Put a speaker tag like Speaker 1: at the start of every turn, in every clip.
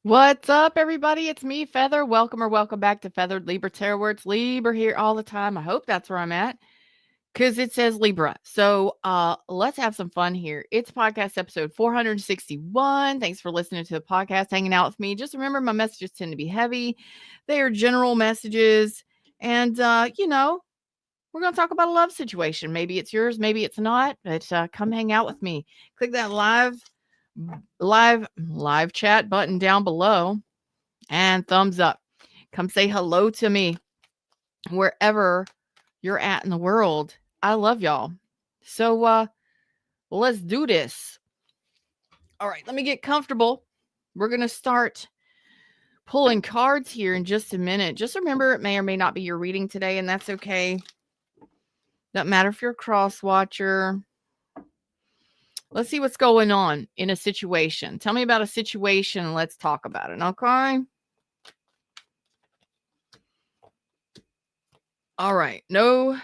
Speaker 1: What's up, everybody? It's me, Feather. Welcome back to Feathered Libra Tarot. Where it's Libra here all the time. I hope that's where I'm at because it says Libra. So let's have some fun here. It's podcast episode 461. Thanks for listening to the podcast, hanging out with me. Just remember, my messages tend to be heavy. They are general messages. And, we're going to talk about a love situation. Maybe it's yours, maybe it's not. But come hang out with me. Click that live chat button down below and thumbs up. Come say hello to me wherever you're at in the world. I love y'all. So let's do this. All right, let me get comfortable. We're going to start pulling cards here in just a minute. Just remember, it may or may not be your reading today, and that's okay. Doesn't matter if you're a cross watcher. Let's see what's going on in a situation. Tell me about a situation and let's talk about it, okay? All right. No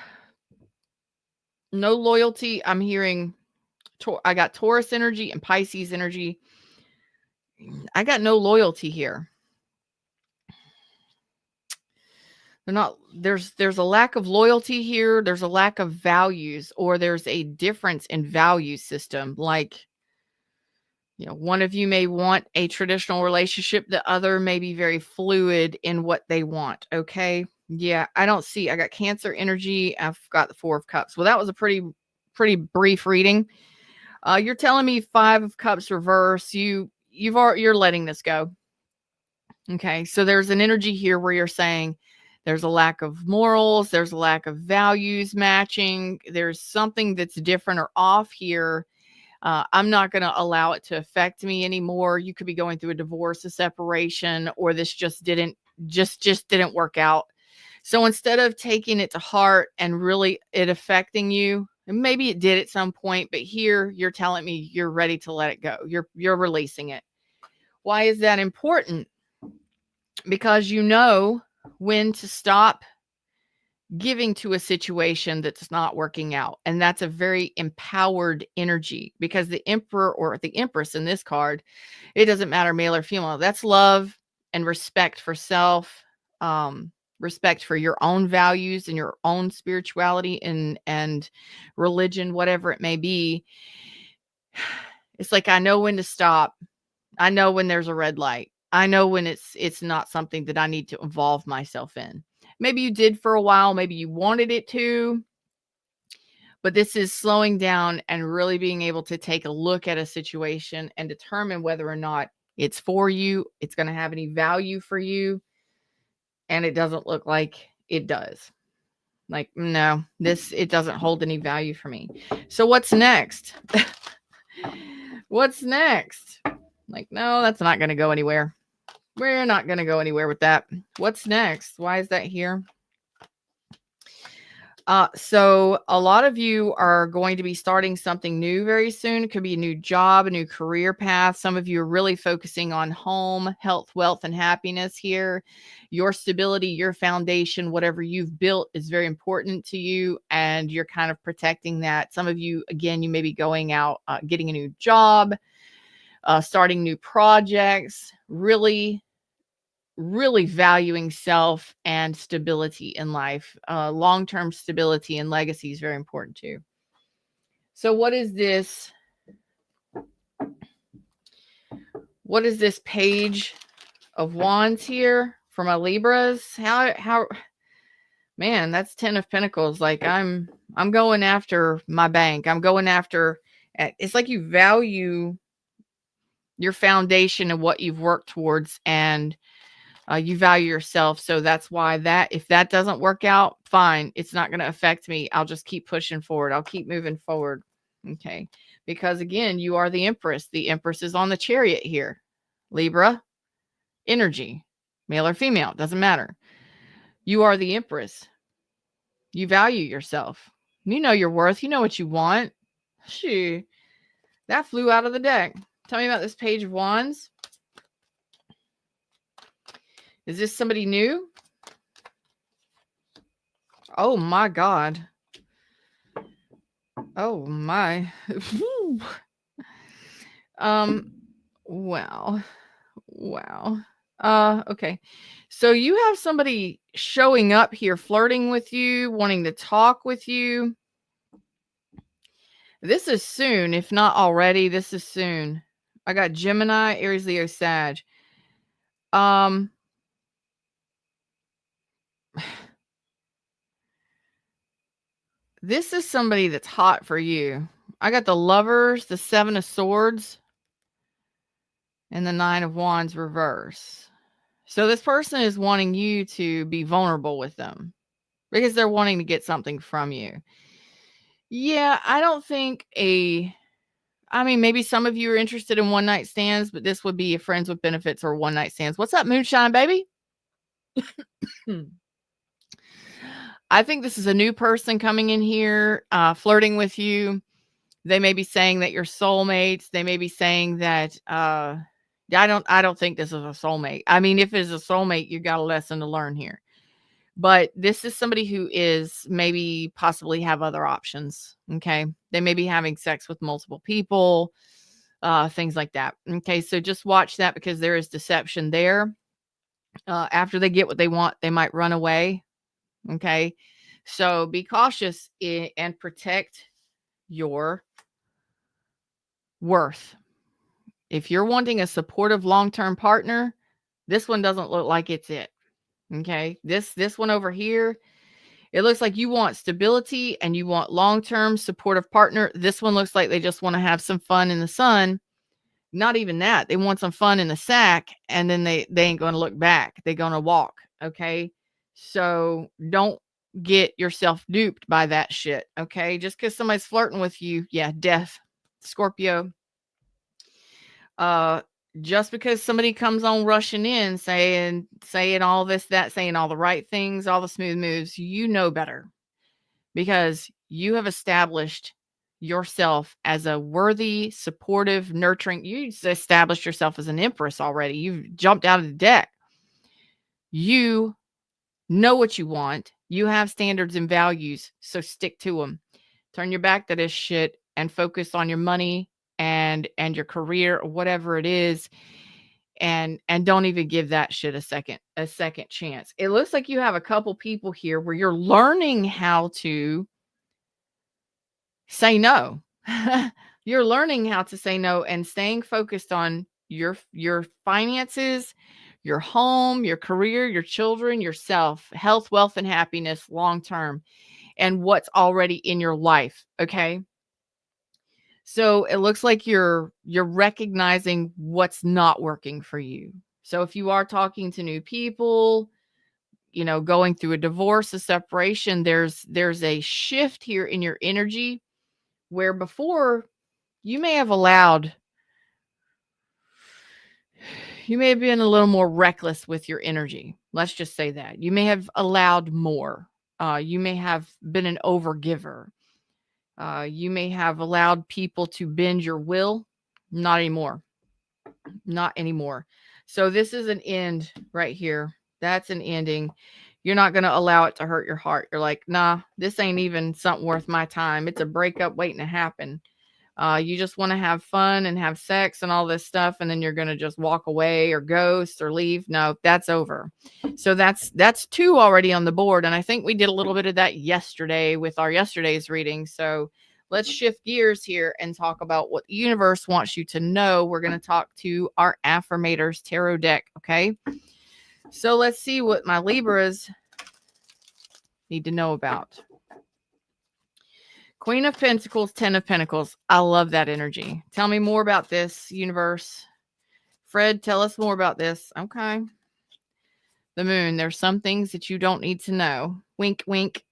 Speaker 1: loyalty. I'm hearing I got Taurus energy and Pisces energy. I got no loyalty here. There's a lack of loyalty here. There's a lack of values, or there's a difference in value system. Like, one of you may want a traditional relationship. The other may be very fluid in what they want. Okay. Yeah. I got Cancer energy. I've got the 4 of Cups. Well, that was a pretty brief reading. You're telling me 5 of Cups reverse. You're letting this go. Okay. So there's an energy here where you're saying there's a lack of morals. There's a lack of values matching. There's something that's different or off here. I'm not going to allow it to affect me anymore. You could be going through a divorce, a separation, or this just didn't work out. So instead of taking it to heart and really it affecting you, and maybe it did at some point, but here you're telling me you're ready to let it go. You're releasing it. Why is that important? Because you know when to stop giving to a situation that's not working out. And that's a very empowered energy, because the Emperor or the Empress in this card, it doesn't matter male or female. That's love and respect for self, respect for your own values and your own spirituality and religion, whatever it may be. It's like, I know when to stop. I know when there's a red light. I know when it's not something that I need to involve myself in. Maybe you did for a while. Maybe you wanted it to. But this is slowing down and really being able to take a look at a situation and determine whether or not it's for you, it's going to have any value for you. And it doesn't look like it does. Like, no, it doesn't hold any value for me. So what's next? What's next? Like, no, that's not going to go anywhere. We're not going to go anywhere with that. What's next? Why is that here? So a lot of you are going to be starting something new very soon. It could be a new job, a new career path. Some of you are really focusing on home, health, wealth, and happiness here. Your stability, your foundation, whatever you've built is very important to you, and you're kind of protecting that. Some of you, again, you may be going out, getting a new job, starting new projects, really valuing self and stability in life. Long-term stability and legacy is very important too. So what is this? What is this Page of Wands here for my Libras? How man, that's 10 of Pentacles. Like, I'm going after my bank. I'm going after, it's like you value your foundation and what you've worked towards, and you value yourself. So that's why if that doesn't work out, fine. It's not going to affect me. I'll just keep pushing forward. I'll keep moving forward. Okay. Because again, you are the Empress. The Empress is on the Chariot here. Libra energy, male or female, doesn't matter. You are the Empress. You value yourself. You know your worth. You know what you want. Shoo. That flew out of the deck. Tell me about this Page of Wands. Is this somebody new? Oh my God. Oh my. Well, Wow. Okay. So you have somebody showing up here, flirting with you, wanting to talk with you. This is soon, if not already. This is soon. I got Gemini, Aries, Leo, Sag. Um, this is somebody that's hot for you. I got the Lovers, the Seven of Swords, and the Nine of Wands reverse. So this person is wanting you to be vulnerable with them because they're wanting to get something from you. Yeah, I don't think I mean, maybe some of you are interested in one night stands, but this would be a friends with benefits or one night stands. What's up, Moonshine Baby? I think this is a new person coming in here, flirting with you. They may be saying that you're soulmates. They may be saying that I don't think this is a soulmate. I mean, if it's a soulmate, you got a lesson to learn here. But this is somebody who is maybe possibly have other options. Okay. They may be having sex with multiple people, things like that. Okay. So just watch that because there is deception there. After they get what they want, they might run away. Okay. So be cautious and protect your worth. If you're wanting a supportive long-term partner, this one doesn't look like it's it. Okay. This one over here, it looks like you want stability and you want long-term supportive partner. This one looks like they just want to have some fun in the sun. Not even that. They want some fun in the sack and then they ain't going to look back. They're going to walk. Okay. So don't get yourself duped by that shit. Okay. Just because somebody's flirting with you. Yeah. Death. Scorpio. Uh, just because somebody comes on rushing in saying all this, that, saying all the right things, all the smooth moves, you know better because you have established yourself as a worthy, supportive, nurturing. You established yourself as an empress already. You've jumped out of the deck. You know what you want. You have standards and values, so stick to them. Turn your back to this shit and focus on your money and your career or whatever it is, and don't even give that shit a second chance. It looks like you have a couple people here where you're learning how to say no. You're learning how to say no and staying focused on your finances, your home, your career, your children, yourself, health, wealth, and happiness long term, and what's already in your life. Okay. So it looks like you're recognizing what's not working for you. So if you are talking to new people, going through a divorce, a separation, there's a shift here in your energy where before you may have been a little more reckless with your energy. Let's just say that. You may have allowed more. You may have been an overgiver. You may have allowed people to bend your will. Not anymore. Not anymore. So this is an end right here. That's an ending. You're not going to allow it to hurt your heart. You're like, nah, this ain't even something worth my time. It's a breakup waiting to happen. You just want to have fun and have sex and all this stuff, and then you're going to just walk away or ghost or leave. No, that's over. So that's 2 already on the board, and I think we did a little bit of that yesterday with our yesterday's reading. So let's shift gears here and talk about what the universe wants you to know. We're going to talk to our Affirmators Tarot deck, okay? So let's see what my Libras need to know about. Queen of Pentacles, 10 of Pentacles. I love that energy. Tell me more about this, universe. Fred, tell us more about this. Okay. The moon. There's some things that you don't need to know. Wink, wink.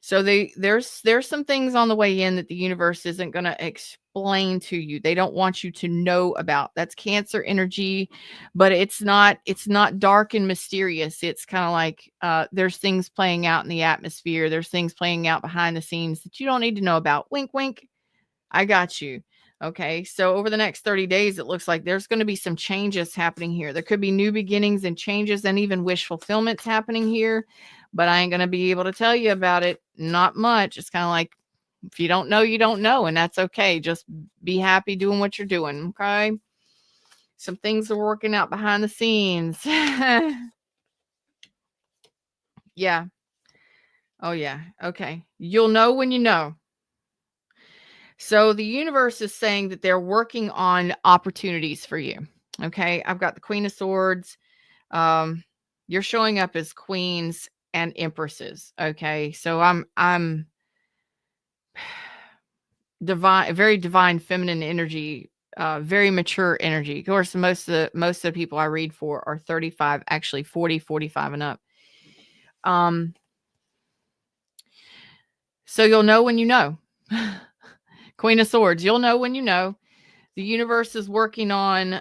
Speaker 1: So there's some things on the way in that the universe isn't going to explain to you. They don't want you to know about. That's Cancer energy, but it's not dark and mysterious. It's kind of like there's things playing out in the atmosphere. There's things playing out behind the scenes that you don't need to know about. Wink, wink. I got you. Okay. So over the next 30 days, it looks like there's going to be some changes happening here. There could be new beginnings and changes and even wish fulfillments happening here, but I ain't going to be able to tell you about it. Not much. It's kind of like, if you don't know, you don't know. And that's okay. Just be happy doing what you're doing. Okay. Some things are working out behind the scenes. Yeah. Oh, yeah. Okay. You'll know when you know. So the universe is saying that they're working on opportunities for you. Okay. I've got the Queen of Swords. Um, you're showing up as queens and empresses. Okay. So I'm divine, very divine feminine energy, very mature energy. Of course, most of the people I read for are 35, actually 40, 45 and up. So you'll know when you know. Queen of Swords, you'll know when you know. The universe is working on,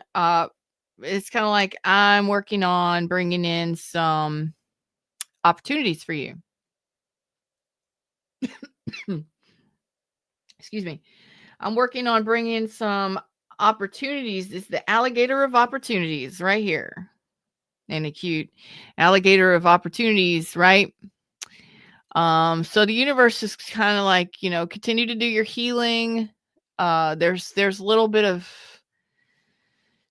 Speaker 1: it's kind of like I'm working on bringing in some opportunities for you. Excuse me. I'm working on bringing some opportunities. It's the alligator of opportunities right here. And a cute alligator of opportunities, right? So the universe is kind of like, continue to do your healing. There's a little bit of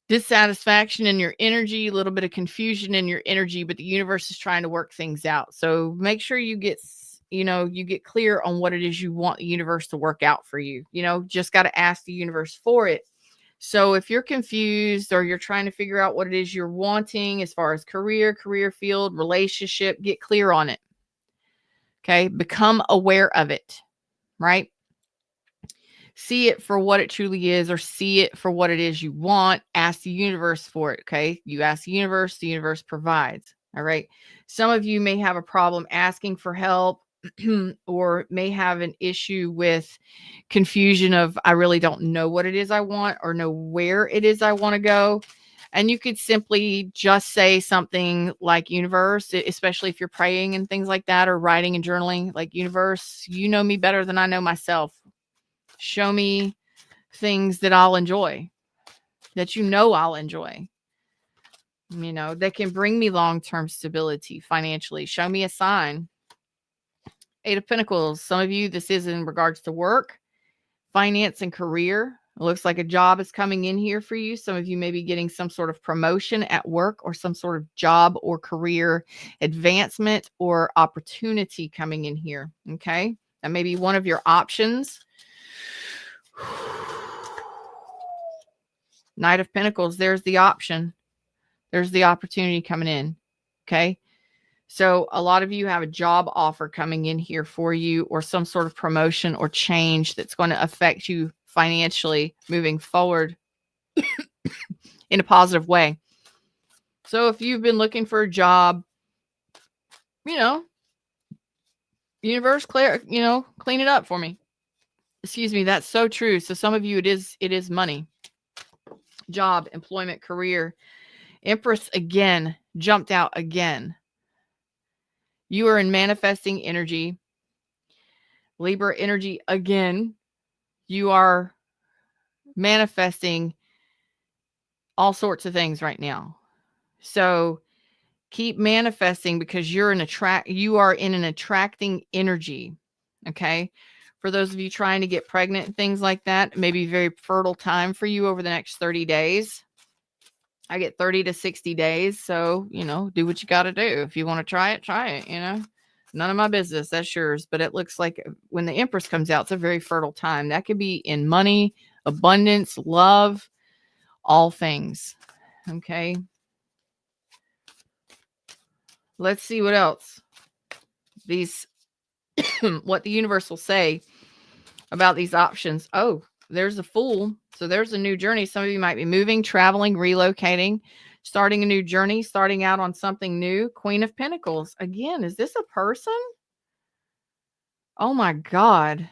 Speaker 1: dissatisfaction in your energy, a little bit of confusion in your energy, but the universe is trying to work things out. So make sure you get clear on what it is you want the universe to work out for you. Just got to ask the universe for it. So if you're confused or you're trying to figure out what it is you're wanting as far as career field, relationship, get clear on it. Okay. Become aware of it, right? See it for what it truly is, or see it for what it is you want. Ask the universe for it. Okay. You ask the universe provides. All right. Some of you may have a problem asking for help or may have an issue with confusion of, I really don't know what it is I want or know where it is I want to go. And you could simply just say something like, universe, especially if you're praying and things like that, or writing and journaling, like, universe, you know me better than I know myself. Show me things that I'll enjoy, that I'll enjoy, that can bring me long-term stability financially. Show me a sign. 8 of Pentacles. Some of you, this is in regards to work, finance, and career. It looks like a job is coming in here for you. Some of you may be getting some sort of promotion at work, or some sort of job or career advancement or opportunity coming in here. Okay. That may be one of your options. Knight of Pentacles. There's the option. There's the opportunity coming in. Okay. So a lot of you have a job offer coming in here for you, or some sort of promotion or change that's going to affect you financially moving forward in a positive way. So if you've been looking for a job, universe, clean it up for me. Excuse me. That's so true. So some of you, it is money, job, employment, career. Empress again, jumped out again. You are in manifesting energy. Libra energy again. You are manifesting all sorts of things right now. So keep manifesting, because you are in an attracting energy. Okay. For those of you trying to get pregnant and things like that, it may be very fertile time for you over the next 30 days. I get 30 to 60 days. So, do what you got to do. If you want to try it, none of my business. That's yours. But it looks like when the Empress comes out, it's a very fertile time. That could be in money, abundance, love, all things. Okay. Let's see what else. What the universe will say about these options. Oh, there's a Fool. So there's a new journey. Some of you might be moving, traveling, relocating, starting a new journey, starting out on something new. Queen of Pentacles. Again, is this a person? Oh my God.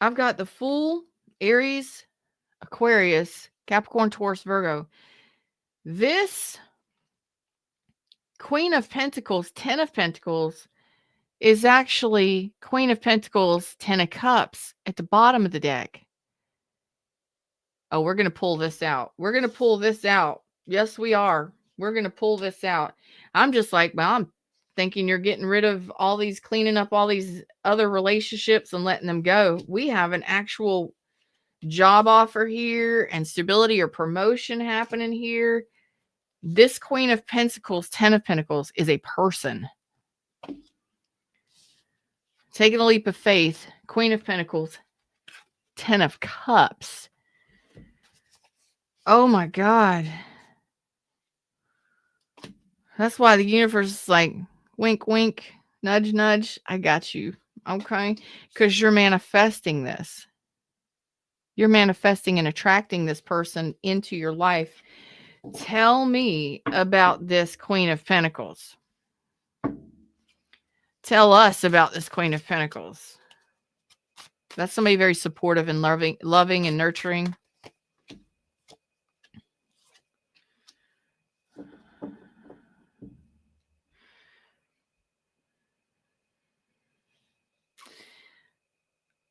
Speaker 1: I've got the Fool, Aries, Aquarius, Capricorn, Taurus, Virgo. This Queen of Pentacles, 10 of Pentacles, is actually Queen of Pentacles, 10 of Cups at the bottom of the deck. Oh, we're going to pull this out. We're going to pull this out. Yes, we are. We're going to pull this out. I'm just like, well, I'm thinking you're getting rid of all these, cleaning up all these other relationships and letting them go. We have an actual job offer here and stability or promotion happening here. This Queen of Pentacles, 10 of Pentacles is a person. Taking a leap of faith, Queen of Pentacles, 10 of Cups. Oh my God. That's why the universe is like, wink, wink, nudge, nudge. I got you. Okay. Because you're manifesting this. You're manifesting and attracting this person into your life. Tell me about this Queen of Pentacles. Tell us about this Queen of Pentacles. That's somebody very supportive and loving and nurturing.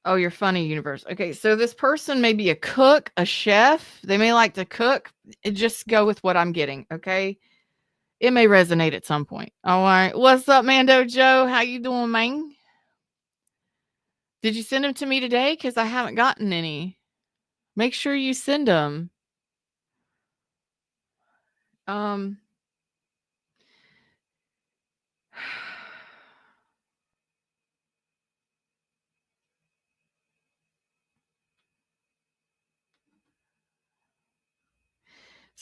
Speaker 1: Oh, you're funny, universe. Okay, so this person may be a cook, a chef. They may like to cook. Just go with what I'm getting, okay? It may resonate at some point. All right. What's up, Mando Joe? How you doing, man? Did you send them to me today? Because I haven't gotten any. Make sure you send them.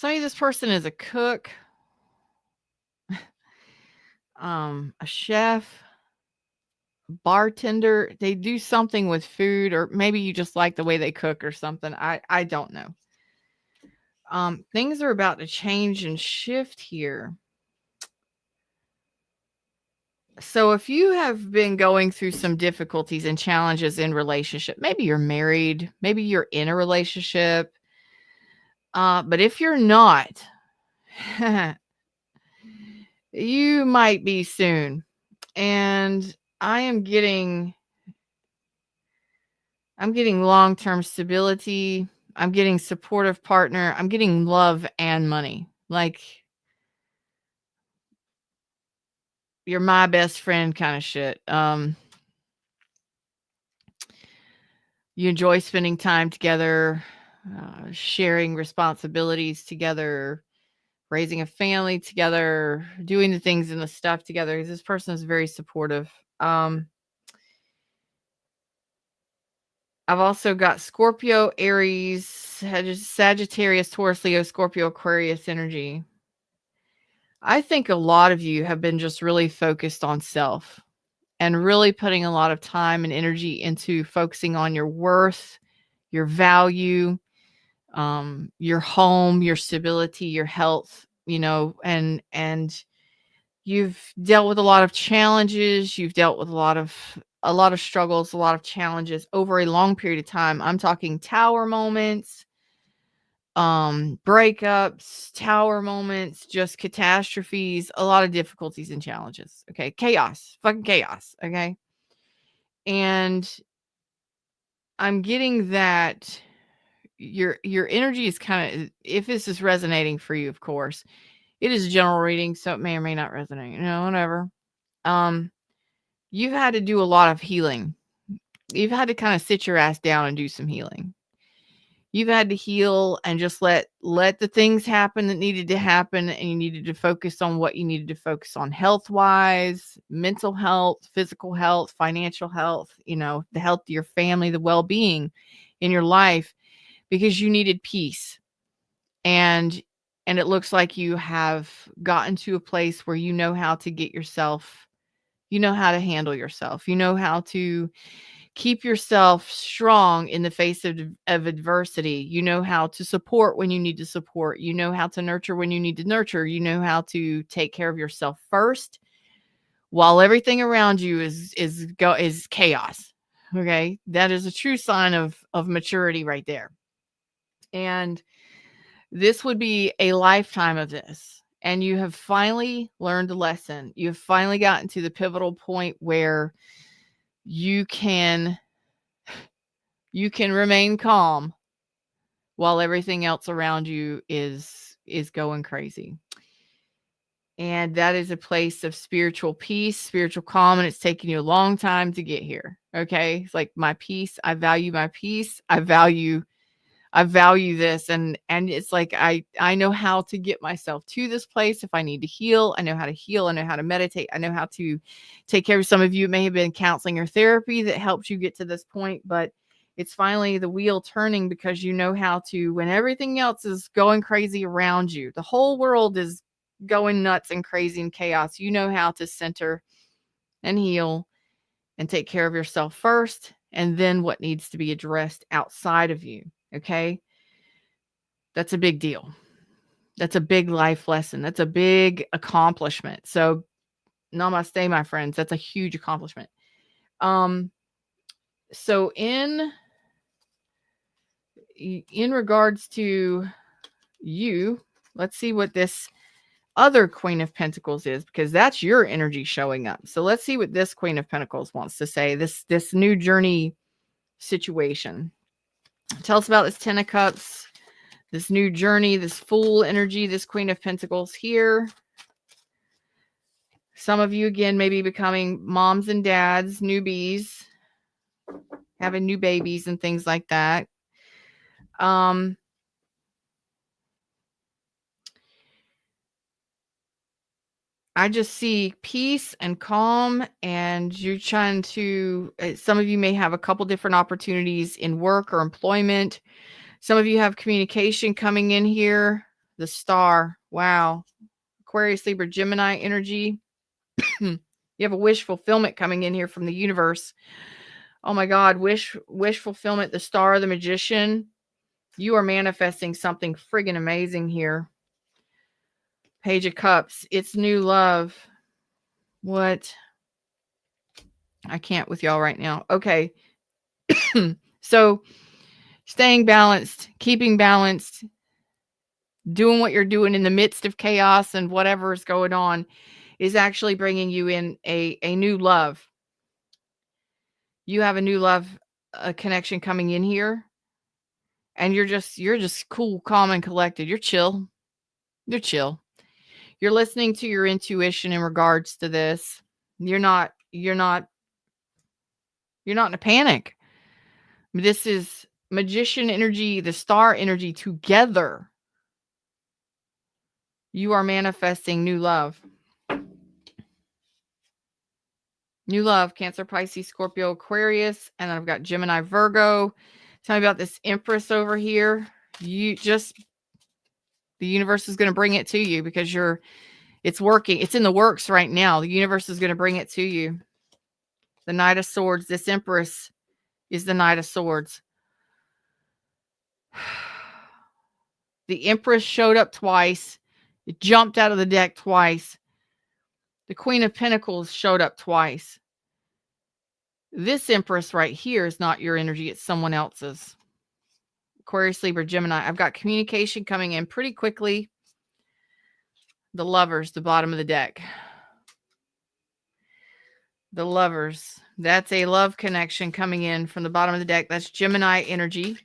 Speaker 1: Maybe this person is a cook, a chef, bartender. They do something with food, or maybe you just like the way they cook or something. I don't know. Things are about to change and shift here. So if you have been going through some difficulties and challenges in relationship, maybe you're married, maybe you're in a relationship, but if you're not, you might be soon. And I'm getting long-term stability. I'm getting supportive partner. I'm getting love and money. Like, you're my best friend kind of shit. You enjoy spending time together, sharing responsibilities together, raising a family together, doing the things and the stuff together. This person is very supportive. I've also got Scorpio, Aries, Sagittarius, Taurus, Leo, Scorpio, Aquarius energy. I think a lot of you have been just really focused on self and really putting a lot of time and energy into focusing on your worth, your value, your home, your stability, your health, and you've dealt with a lot of challenges. You've dealt with a lot of struggles, a lot of challenges over a long period of time. I'm talking tower moments, breakups, tower moments, just catastrophes, a lot of difficulties and challenges. Okay. Chaos, fucking chaos. Okay. And I'm getting that your energy is kind of, if this is resonating for you, of course, it is a general reading, so it may or may not resonate, whatever. You've had to do a lot of healing. You've had to kind of sit your ass down and do some healing. You've had to heal and just let the things happen that needed to happen, and you needed to focus on what you needed to focus on, health-wise, mental health, physical health, financial health, the health of your family, the well-being in your life, because you needed peace. And it looks like you have gotten to a place where you know how to get yourself, you know how to handle yourself, you know how to keep yourself strong in the face of adversity. You know how to support when you need to support. You know how to nurture when you need to nurture. You know how to take care of yourself first while everything around you is chaos. Okay? That is a true sign of maturity right there. And this would be a lifetime of this. And you have finally learned a lesson. You've finally gotten to the pivotal point where you can remain calm while everything else around you is going crazy. And that is a place of spiritual peace, spiritual calm, and it's taken you a long time to get here. Okay? It's like my peace. I value my peace. I value I value this, and it's like I know how to get myself to this place. If I need to heal, I know how to heal. I know how to meditate. I know how to take care of. Some of you may have been counseling or therapy that helped you get to this point, but it's finally the wheel turning, because you know how to, when everything else is going crazy around you, the whole world is going nuts and crazy and chaos. You know how to center and heal and take care of yourself first, and then what needs to be addressed outside of you. Okay. That's a big deal. That's a big life lesson. That's a big accomplishment. So namaste, my friends. That's a huge accomplishment. So in regards to you, let's see what this other Queen of Pentacles is, because that's your energy showing up. So let's see what this Queen of Pentacles wants to say. This new journey situation. Tell us about this 10 of Cups, this new journey, this Fool energy, this Queen of Pentacles here. Some of you, again, maybe becoming moms and dads, newbies, having new babies and things like that. I just see peace and calm, and you're trying to, some of you may have a couple different opportunities in work or employment. Some of you have communication coming in here. The Star. Wow. Aquarius, Libra, Gemini energy. You have a wish fulfillment coming in here from the universe. Oh my God. Wish fulfillment. The Star, the Magician. You are manifesting something friggin' amazing here. Page of Cups. It's new love. What? I can't with y'all right now. Okay. So staying balanced, keeping balanced, doing what you're doing in the midst of chaos and whatever is going on is actually bringing you in a new love. You have a new love connection coming in here, and you're just cool, calm, and collected. You're chill. You're chill. You're listening to your intuition in regards to this. You're not in a panic. This is Magician energy, the Star energy together. You are manifesting new love. New love, Cancer, Pisces, Scorpio, Aquarius, and then I've got Gemini, Virgo. Tell me about this Empress over here. The universe is going to bring it to you, because it's working. It's in the works right now. The universe is going to bring it to you. The Knight of Swords. This Empress is the Knight of Swords. The Empress showed up twice. It jumped out of the deck twice. The Queen of Pentacles showed up twice. This Empress right here is not your energy. It's someone else's. Aquarius, Libra, Gemini. I've got communication coming in pretty quickly. The Lovers, the bottom of the deck. The Lovers. That's a love connection coming in from the bottom of the deck. That's Gemini energy.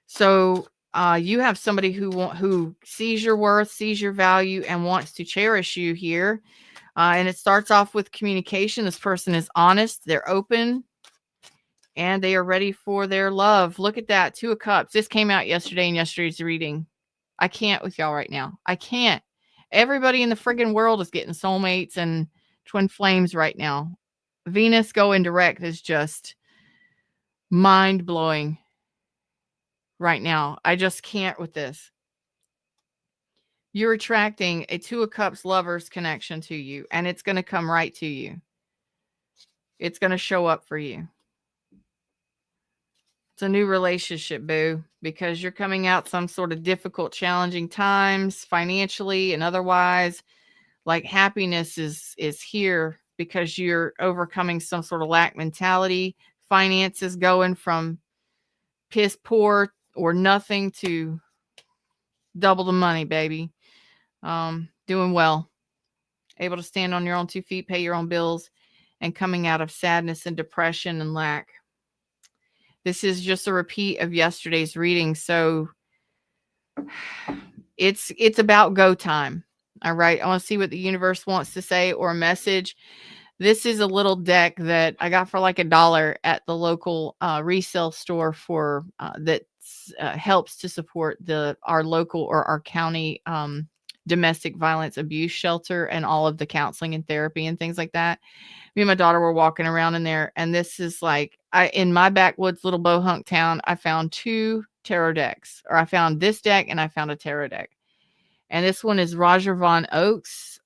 Speaker 1: So you have somebody who sees your worth, sees your value, and wants to cherish you here. And it starts off with communication. This person is honest. They're open. And they are ready for their love. Look at that. 2 of Cups. This came out yesterday in yesterday's reading. I can't with y'all right now. I can't. Everybody in the friggin' world is getting soulmates and twin flames right now. Venus going direct is just mind-blowing right now. I just can't with this. You're attracting a 2 of Cups Lovers connection to you, and it's going to come right to you. It's going to show up for you. It's a new relationship, boo, because you're coming out some sort of difficult, challenging times financially and otherwise. Like happiness is here because you're overcoming some sort of lack mentality. Finances going from piss poor or nothing to double the money, baby. Doing well. Able to stand on your own 2 feet, pay your own bills, and coming out of sadness and depression and lack. This is just a repeat of yesterday's reading. So it's about go time. All right. I want to see what the universe wants to say, or a message. This is a little deck that I got for like $1 at the local resale store for that helps to support our local or our county domestic violence abuse shelter and all of the counseling and therapy and things like that. Me and my daughter were walking around in there, and this is like in my backwoods little bohunk town, I found 2 tarot decks, or I found this deck and I found a tarot deck. And this one is Roger Von Oak's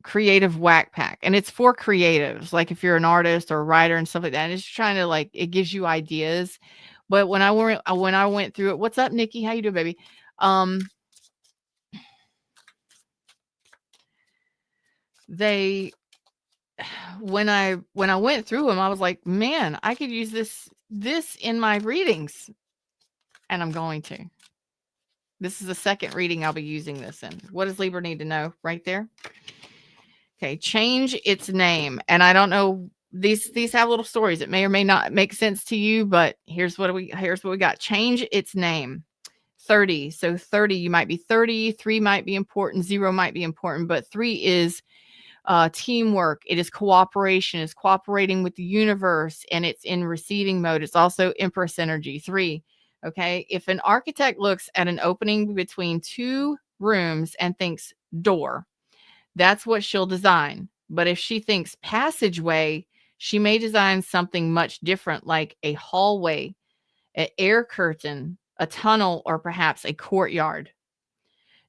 Speaker 1: Creative Whack Pack, and it's for creatives, like if you're an artist or a writer and stuff like that. And it's trying to like, it gives you ideas. But when I went through it, what's up, Nikki? How you doing, baby? They when I went through them, I was like, man, I could use this in my readings, and I'm going to. This is the second reading I'll be using this in. What does Libra need to know? Right there. Okay, change its name. And I don't know, these have little stories. It may or may not make sense to you, but here's what we got. Change its name. 30. So 30, you might be 30, 3 might be important, 0 might be important, but 3 is teamwork. It is cooperation. It's cooperating with the universe, and it's in receiving mode. It's also Empress energy. 3. Okay. If an architect looks at an opening between 2 rooms and thinks door, that's what she'll design. But if she thinks passageway, she may design something much different, like a hallway, an air curtain, a tunnel, or perhaps a courtyard.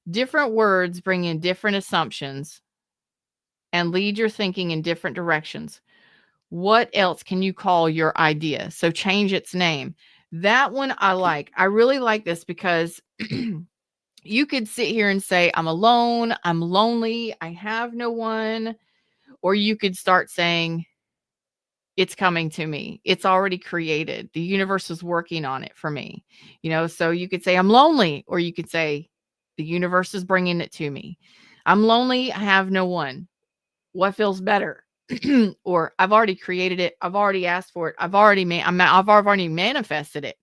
Speaker 1: Different words bring in different assumptions and lead your thinking in different directions. What else can you call your idea? So change its name. That one I like. I really like this because you could sit here and say, I'm alone, I'm lonely, I have no one. Or you could start saying, it's coming to me. It's already created. The universe is working on it for me. So you could say, I'm lonely, or you could say, the universe is bringing it to me. I'm lonely, I have no one. What feels better? Or I've already created it. I've already asked for it. I've already manifested it.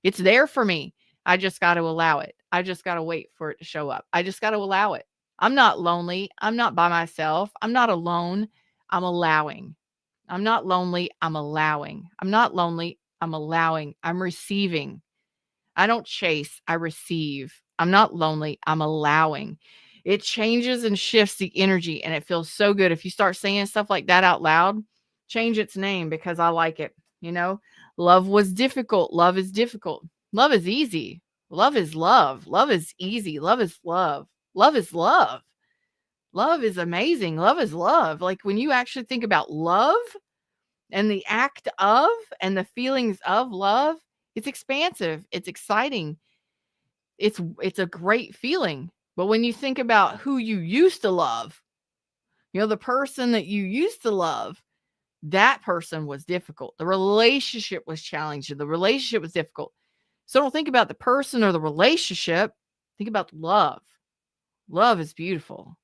Speaker 1: It's there for me. I just got to allow it. I just got to wait for it to show up. I just got to allow it. I'm not lonely. I'm not by myself. I'm not alone. I'm allowing. I'm not lonely. I'm allowing. I'm not lonely. I'm allowing. I'm receiving. I don't chase. I receive. I'm not lonely. I'm allowing. It changes and shifts the energy, and it feels so good. If you start saying stuff like that out loud, change its name, because I like it. Love was difficult. Love is difficult. Love is easy. Love is love. Love is easy. Love is love. Love is love. Love is amazing. Love is love. Like when you actually think about love and the act of and the feelings of love, it's expansive. It's exciting. It's a great feeling. But when you think about who you used to love, the person that you used to love, that person was difficult. The relationship was challenging. The relationship was difficult. So don't think about the person or the relationship. Think about love. Love is beautiful.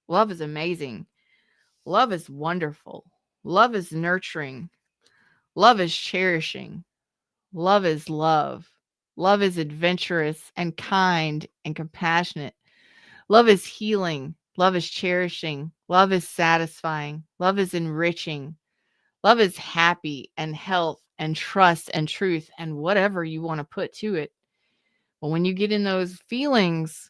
Speaker 1: Love is amazing. Love is wonderful. Love is nurturing. Love is cherishing. Love is love. Love is adventurous and kind and compassionate. Love is healing. Love is cherishing. Love is satisfying. Love is enriching. Love is happy and health and trust and truth and whatever you want to put to it. But when you get in those feelings,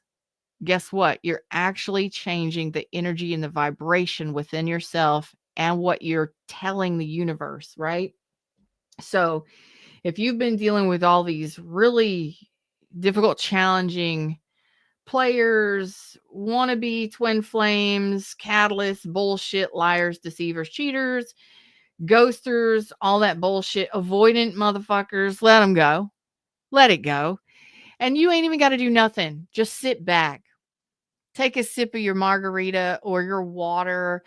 Speaker 1: guess what? You're actually changing the energy and the vibration within yourself and what you're telling the universe, right? So if you've been dealing with all these really difficult, challenging players, wannabe twin flames, catalysts, bullshit, liars, deceivers, cheaters, ghosters, all that bullshit, avoidant motherfuckers, let them go. Let it go. And you ain't even got to do nothing. Just sit back. Take a sip of your margarita or your water,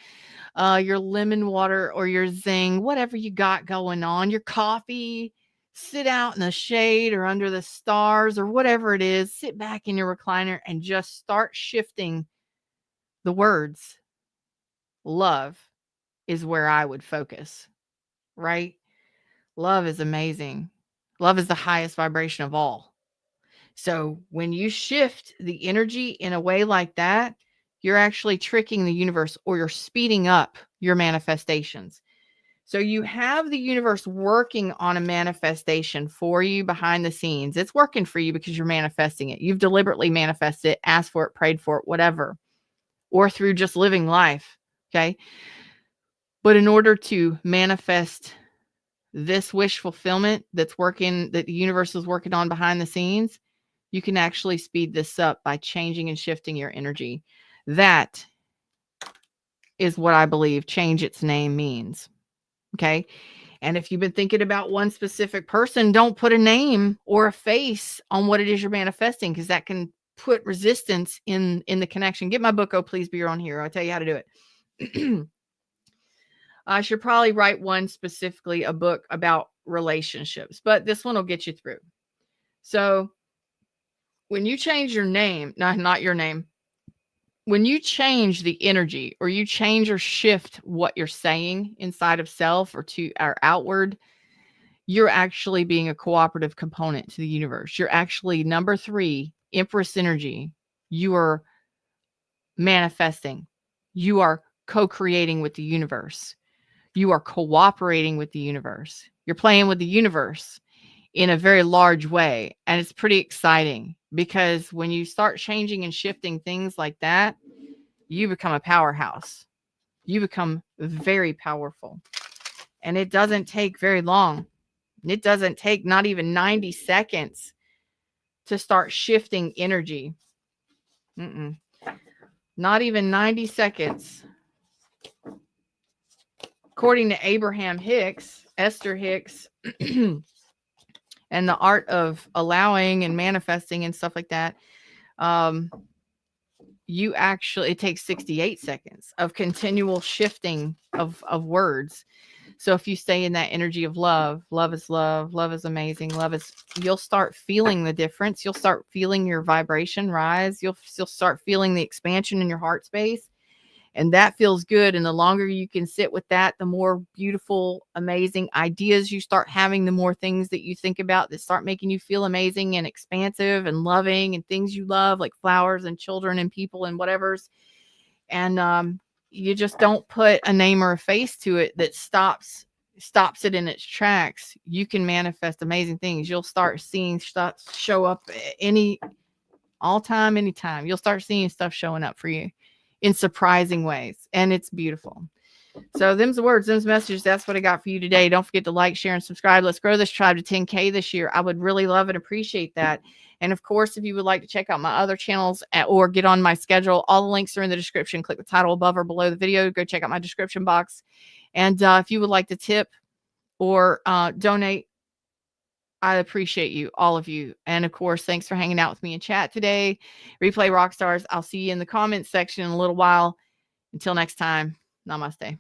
Speaker 1: your lemon water or your zing, whatever you got going on, your coffee. Sit out in the shade or under the stars or whatever it is. Sit back in your recliner and just start shifting the words. Love is where I would focus, right? Love is amazing. Love is the highest vibration of all. So when you shift the energy in a way like that, you're actually tricking the universe, or you're speeding up your manifestations. So you have the universe working on a manifestation for you behind the scenes. It's working for you because you're manifesting it. You've deliberately manifested it, asked for it, prayed for it, whatever, or through just living life. Okay. But in order to manifest this wish fulfillment that's working, that the universe is working on behind the scenes, you can actually speed this up by changing and shifting your energy. That is what I believe change its name means. Okay. And if you've been thinking about one specific person, don't put a name or a face on what it is you're manifesting, because that can put resistance in the connection. Get my book, Oh Please Be Your Own Hero. I'll tell you how to do it. I should probably write one specifically, a book about relationships, but this one will get you through. So when you change your name, not your name, when you change the energy, or you change or shift what you're saying inside of self or to our outward, you're actually being a cooperative component to the universe. You're actually number 3, Empress energy. You are manifesting. You are co-creating with the universe. You are cooperating with the universe. You're playing with the universe in a very large way. And it's pretty exciting, because when you start changing and shifting things like that, you become a powerhouse. You become very powerful. And it doesn't take very long. It doesn't take not even 90 seconds to start shifting energy. Not even 90 seconds. According to Abraham Hicks, Esther Hicks, and the art of allowing and manifesting and stuff like that, it takes 68 seconds of continual shifting of words. So if you stay in that energy of love, love is love, love is amazing, you'll start feeling the difference. You'll start feeling your vibration rise. You'll start feeling the expansion in your heart space. And that feels good. And the longer you can sit with that, the more beautiful, amazing ideas you start having, the more things that you think about that start making you feel amazing and expansive and loving, and things you love, like flowers and children and people and whatever's. And you just don't put a name or a face to it that stops it in its tracks. You can manifest amazing things. You'll start seeing stuff show up anytime. You'll start seeing stuff showing up for you in surprising ways, and it's beautiful. So them's the words, them's messages. That's what I got for you today. Don't forget to like, share, and subscribe. Let's grow this tribe to 10K this year. I would really love and appreciate that. And of course, if you would like to check out my other channels or get on my schedule, all the links are in the description. Click the title above or below the video. Go check out my description box. And if you would like to tip or donate, I appreciate you, all of you. And of course, thanks for hanging out with me in chat today. Replay Rockstars. I'll see you in the comments section in a little while. Until next time, namaste.